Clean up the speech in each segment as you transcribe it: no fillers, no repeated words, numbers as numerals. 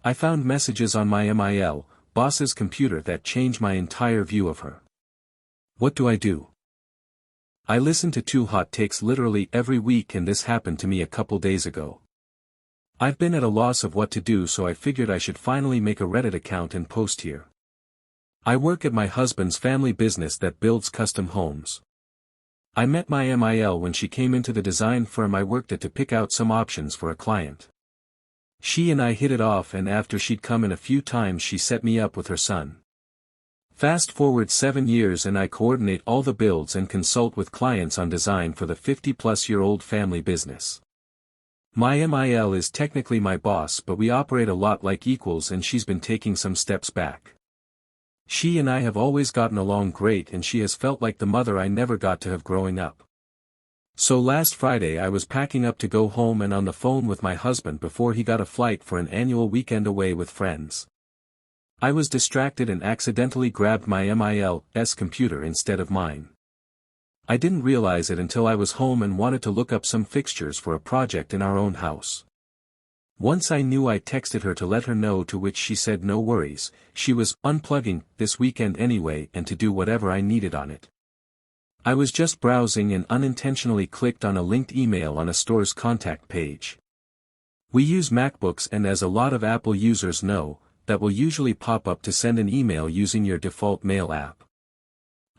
I found messages on my boss's computer that changed my entire view of her. What do I do? I listen to Two Hot Takes literally every week, and this happened to me a couple days ago. I've been at a loss of what to do, so I figured I should finally make a Reddit account and post here. I work at my husband's family business that builds custom homes. I met my when she came into the design firm I worked at to pick out some options for a client. She and I hit it off, and after she'd come in a few times she set me up with her son. Fast forward 7 years and I coordinate all the builds and consult with clients on design for the 50-plus-year-old family business. My is technically my boss, but we operate a lot like equals, and she's been taking some steps back. She and I have always gotten along great, and she has felt like the mother I never got to have growing up. So last Friday I was packing up to go home and on the phone with my husband before he got a flight for an annual weekend away with friends. I was distracted and accidentally grabbed my computer instead of mine. I didn't realize it until I was home and wanted to look up some fixtures for a project in our own house. Once I knew, I texted her to let her know, to which she said no worries, she was unplugging this weekend anyway and to do whatever I needed on it. I was just browsing and unintentionally clicked on a linked email on a store's contact page. We use MacBooks, and as a lot of Apple users know, that will usually pop up to send an email using your default mail app.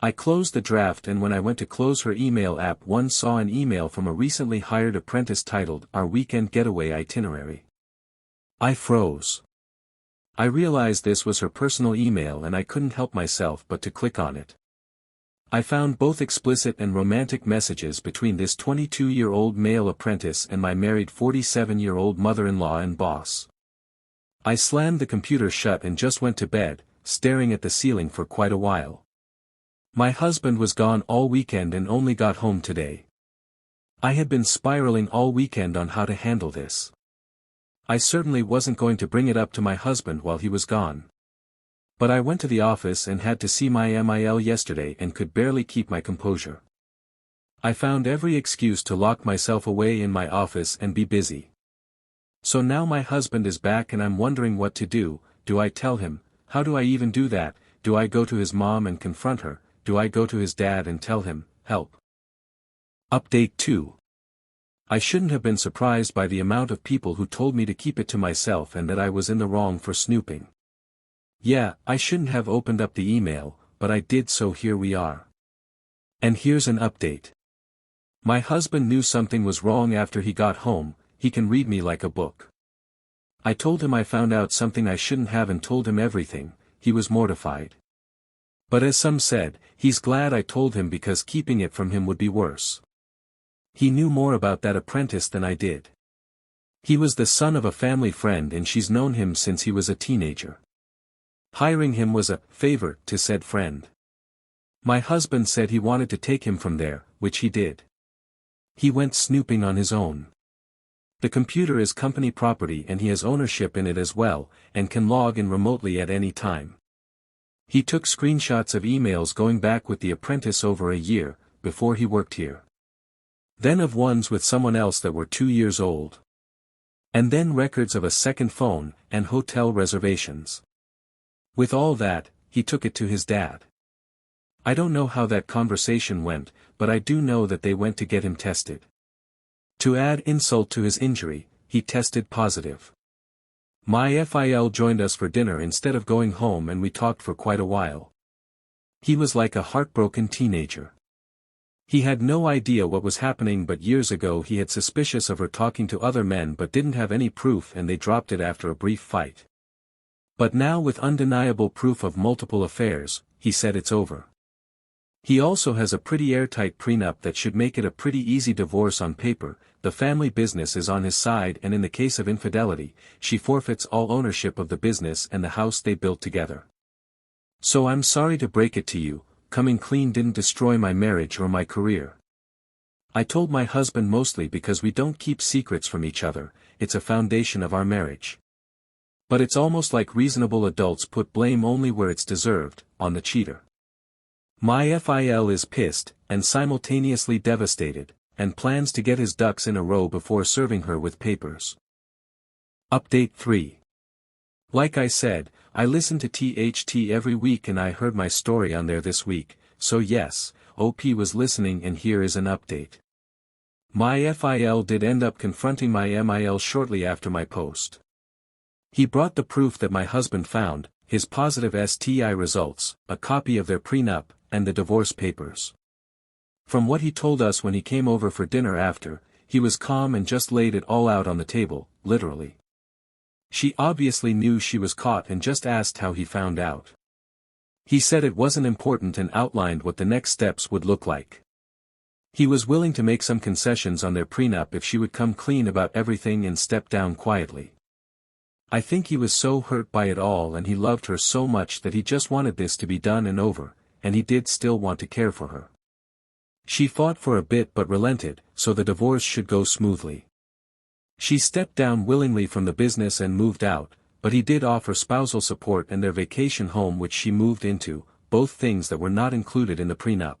I closed the draft, and when I went to close her email app, one saw an email from a recently hired apprentice titled, "Our Weekend Getaway Itinerary." I froze. I realized this was her personal email, and I couldn't help myself but to click on it. I found both explicit and romantic messages between this 22-year-old male apprentice and my married 47-year-old mother-in-law and boss. I slammed the computer shut and just went to bed, staring at the ceiling for quite a while. My husband was gone all weekend and only got home today. I had been spiraling all weekend on how to handle this. I certainly wasn't going to bring it up to my husband while he was gone. But I went to the office and had to see my yesterday and could barely keep my composure. I found every excuse to lock myself away in my office and be busy. So now my husband is back and I'm wondering what to do. Do I tell him? How do I even do that? Do I go to his mom and confront her? Do I go to his dad and tell him, help? Update 2. I shouldn't have been surprised by the amount of people who told me to keep it to myself and that I was in the wrong for snooping. Yeah, I shouldn't have opened up the email, but I did, so here we are. And here's an update. My husband knew something was wrong after he got home. He can read me like a book. I told him I found out something I shouldn't have and told him everything. He was mortified. But as some said, he's glad I told him because keeping it from him would be worse. He knew more about that apprentice than I did. He was the son of a family friend and she's known him since he was a teenager. Hiring him was a favor to said friend. My husband said he wanted to take him from there, which he did. He went snooping on his own. The computer is company property and he has ownership in it as well, and can log in remotely at any time. He took screenshots of emails going back with the apprentice over a year, before he worked here. Then of ones with someone else that were 2 years old. And then records of a second phone, and hotel reservations. With all that, he took it to his dad. I don't know how that conversation went, but I do know that they went to get him tested. To add insult to his injury, he tested positive. My joined us for dinner instead of going home and we talked for quite a while. He was like a heartbroken teenager. He had no idea what was happening, but years ago he had suspicious of her talking to other men but didn't have any proof and they dropped it after a brief fight. But now with undeniable proof of multiple affairs, he said it's over. He also has a pretty airtight prenup that should make it a pretty easy divorce on paper. The family business is on his side, and in the case of infidelity, she forfeits all ownership of the business and the house they built together. So I'm sorry to break it to you, coming clean didn't destroy my marriage or my career. I told my husband mostly because we don't keep secrets from each other, it's a foundation of our marriage. But it's almost like reasonable adults put blame only where it's deserved, on the cheater. My is pissed, and simultaneously devastated, and plans to get his ducks in a row before serving her with papers. Update 3. Like I said, I listen to THT every week and I heard my story on there this week, so yes, OP was listening and here is an update. My FIL did end up confronting my MIL shortly after my post. He brought the proof that my husband found, his positive STI results, a copy of their prenup, and the divorce papers. From what he told us when he came over for dinner after, he was calm and just laid it all out on the table, literally. She obviously knew she was caught and just asked how he found out. He said it wasn't important and outlined what the next steps would look like. He was willing to make some concessions on their prenup if she would come clean about everything and step down quietly. I think he was so hurt by it all and he loved her so much that he just wanted this to be done and over, and he did still want to care for her. She fought for a bit but relented, so the divorce should go smoothly. She stepped down willingly from the business and moved out, but he did offer spousal support and their vacation home which she moved into, both things that were not included in the prenup.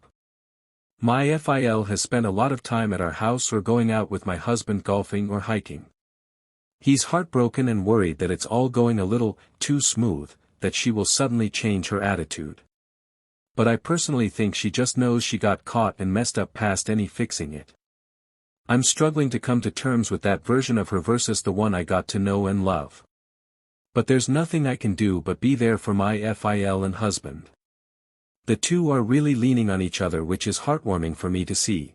My FIL has spent a lot of time at our house or going out with my husband golfing or hiking. He's heartbroken and worried that it's all going a little too smooth, that she will suddenly change her attitude. But I personally think she just knows she got caught and messed up past any fixing it. I'm struggling to come to terms with that version of her versus the one I got to know and love. But there's nothing I can do but be there for my FIL and husband. The two are really leaning on each other, which is heartwarming for me to see.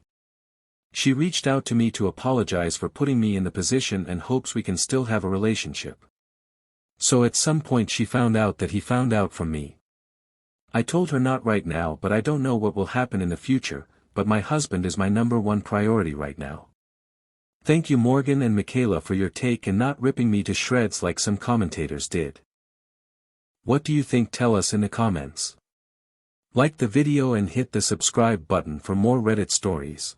She reached out to me to apologize for putting me in the position and hopes we can still have a relationship. So at some point she found out that he found out from me. I told her not right now, but I don't know what will happen in the future, but my husband is my #1 priority right now. Thank you Morgan and Michaela for your take and not ripping me to shreds like some commentators did. What do you think? Tell us in the comments. Like the video and hit the subscribe button for more Reddit stories.